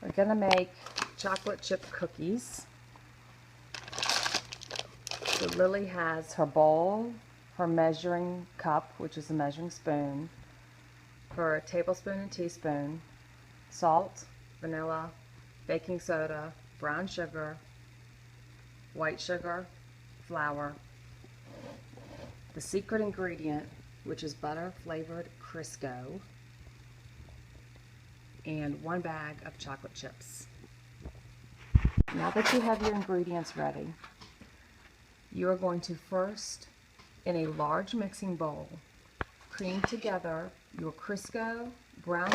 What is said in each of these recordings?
We're going to make chocolate chip cookies. So Lily has her bowl, her measuring cup, which is a measuring spoon, her tablespoon and teaspoon, salt, vanilla, baking soda, brown sugar, white sugar, flour, the secret ingredient, which is butter flavored Crisco, and 1 bag of chocolate chips. Now that you have your ingredients ready, you are going to first, in a large mixing bowl, cream together your Crisco, brown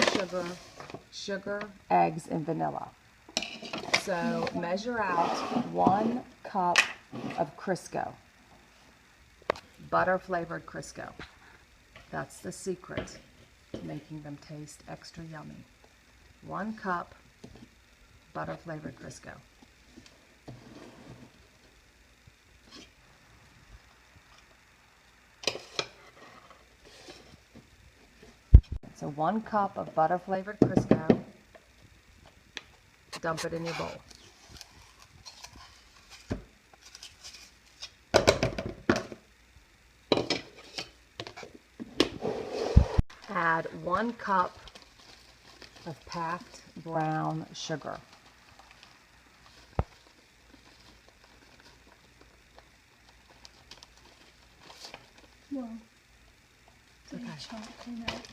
sugar, eggs, and vanilla. So measure out 1 cup of Crisco, butter flavored Crisco. That's the secret to making them taste extra yummy. 1 cup butter flavored Crisco. So 1 cup of butter flavored Crisco. Dump it in your bowl. Add 1 cup of packed brown sugar. Well, It's okay. Chocolate.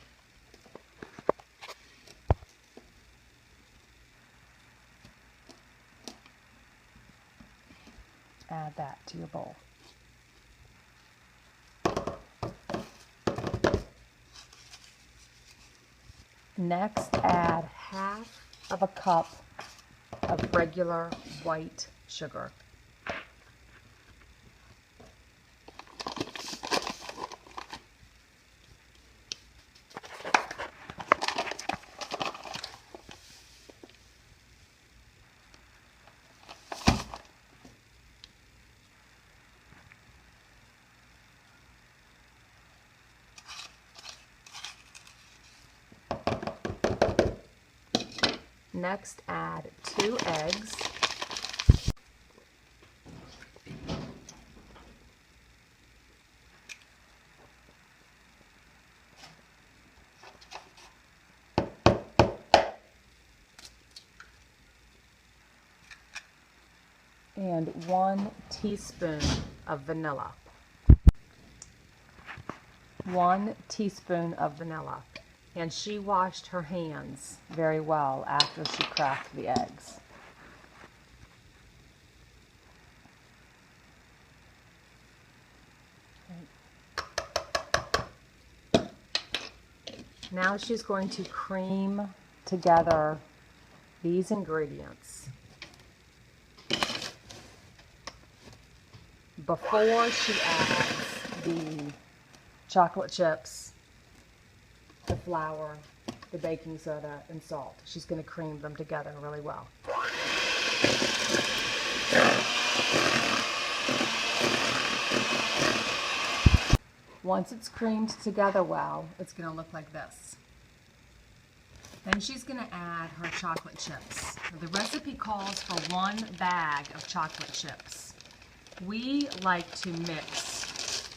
Add that to your bowl. Next, add half of a cup of regular white sugar. Next, add 2 eggs. And 1 teaspoon of vanilla. 1 teaspoon of vanilla. And she washed her hands very well after she cracked the eggs. Now she's going to cream together these ingredients before she adds the chocolate chips, the flour, the baking soda, and salt. She's going to cream them together really well. Once it's creamed together well, it's going to look like this. Then she's going to add her chocolate chips. The recipe calls for 1 bag of chocolate chips. We like to mix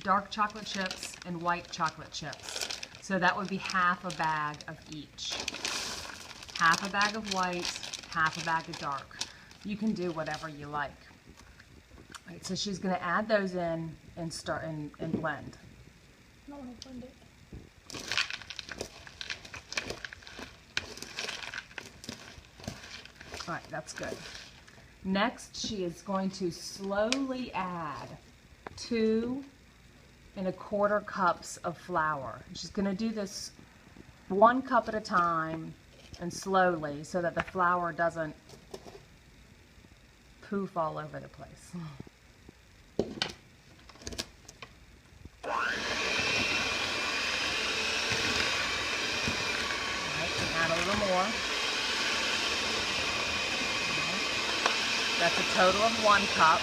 dark chocolate chips and white chocolate chips. So that would be half a bag of each. Half a bag of white, half a bag of dark. You can do whatever you like. All right, so she's going to add those in and start and blend. I don't want to blend it. All right, that's good. Next, she is going to slowly add 2 1/4 cups of flour. She's going to do this 1 cup at a time and slowly so that the flour doesn't poof all over the place. All right, and add a little more. That's a total of 1 cup.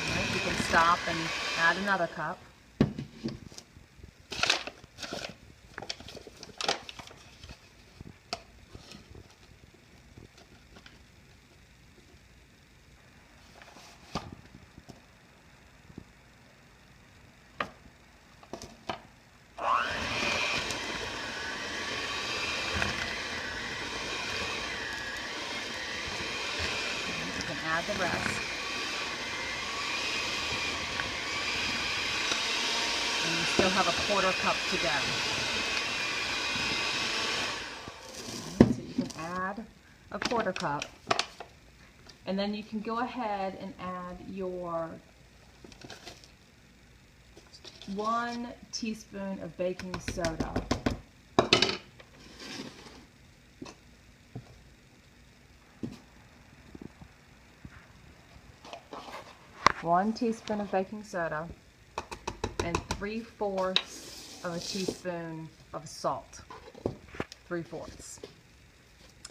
All right, you can stop and add another cup. add the rest. And you still have a 1/4 cup to go. Okay, so you can add a 1/4 cup. And then you can go ahead and add your 1 teaspoon of baking soda. One teaspoon of baking soda and 3/4 of a teaspoon of salt. 3/4.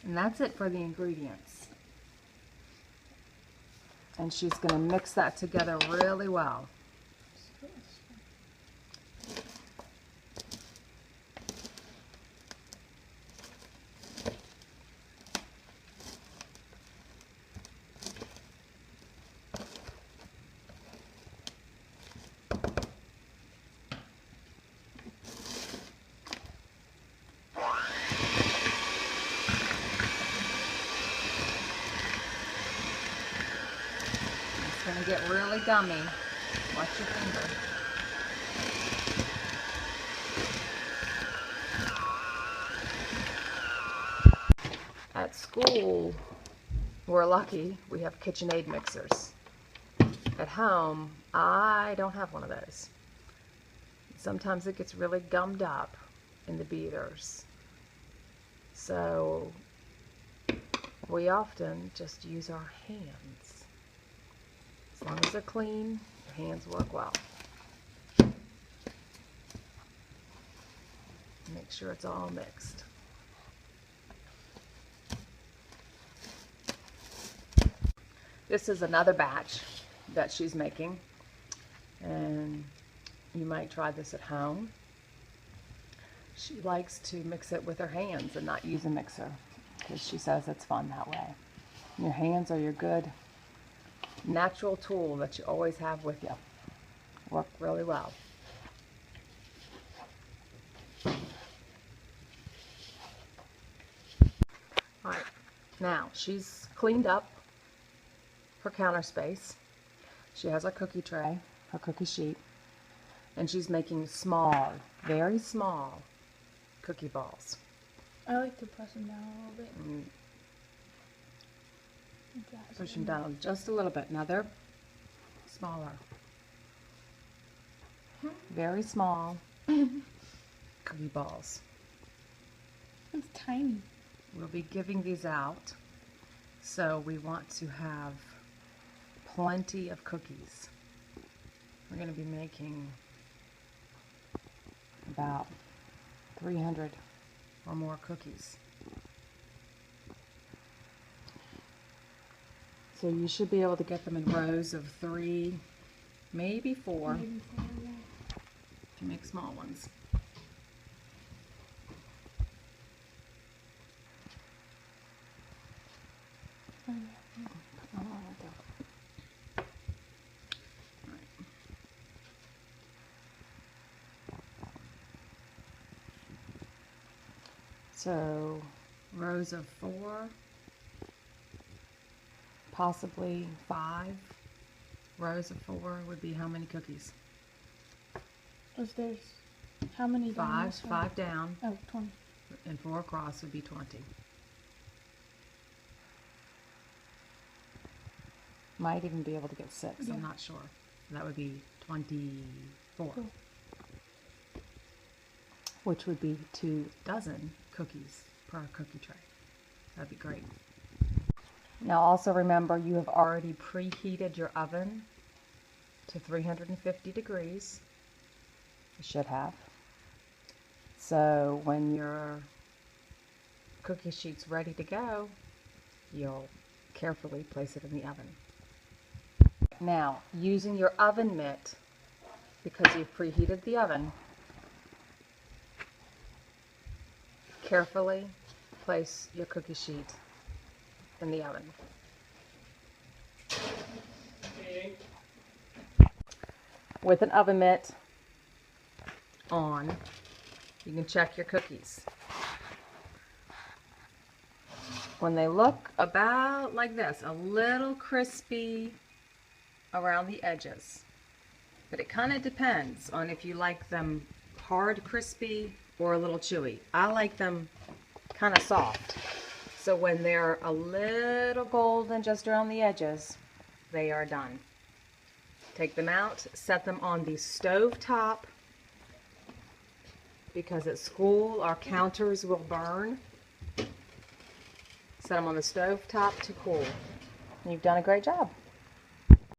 And that's it for the ingredients. And she's going to mix that together really well. It's going to get really gummy. Watch your finger. At school, we're lucky we have KitchenAid mixers. At home, I don't have one of those. Sometimes it gets really gummed up in the beaters. So we often just use our hands. As long as they're clean, your hands work well. Make sure it's all mixed. This is another batch that she's making, and you might try this at home. She likes to mix it with her hands and not use a mixer because she says it's fun that way. And your hands are your good natural tool that you always have with you. Work really well. Alright, now she's cleaned up her counter space. She has her cookie tray, her cookie sheet, and she's making small, very small cookie balls. I like to press them down a little bit. Push them down just a little bit. Now they're smaller. Very small cookie balls. It's tiny. We'll be giving these out, so we want to have plenty of cookies. We're going to be making about 300 or more cookies. So you should be able to get them in rows of 3, maybe 4, Maybe 4, yeah. if you make small ones. Oh, yeah. So rows of 4, possibly 5 rows of 4 would be how many cookies? Was there's how many down 5, this one? 5 down, Oh, 20. and 4 across would be 20. Might even be able to get 6, Yeah. I'm not sure. That would be 24. Cool. Which would be 2 dozen cookies per cookie tray. That'd be great. Now also remember, you have already preheated your oven to 350 degrees. You should have. So when your cookie sheet's ready to go, you'll carefully place it in the oven. Now, using your oven mitt, because you've preheated the oven, carefully place your cookie sheet in the oven. With an oven mitt on, you can check your cookies. When they look about like this, a little crispy around the edges. But it kind of depends on if you like them hard crispy or a little chewy. I like them kind of soft. So when they're a little golden just around the edges, they are done. Take them out, set them on the stove top, because at school our counters will burn. Set them on the stove top to cool. You've done a great job.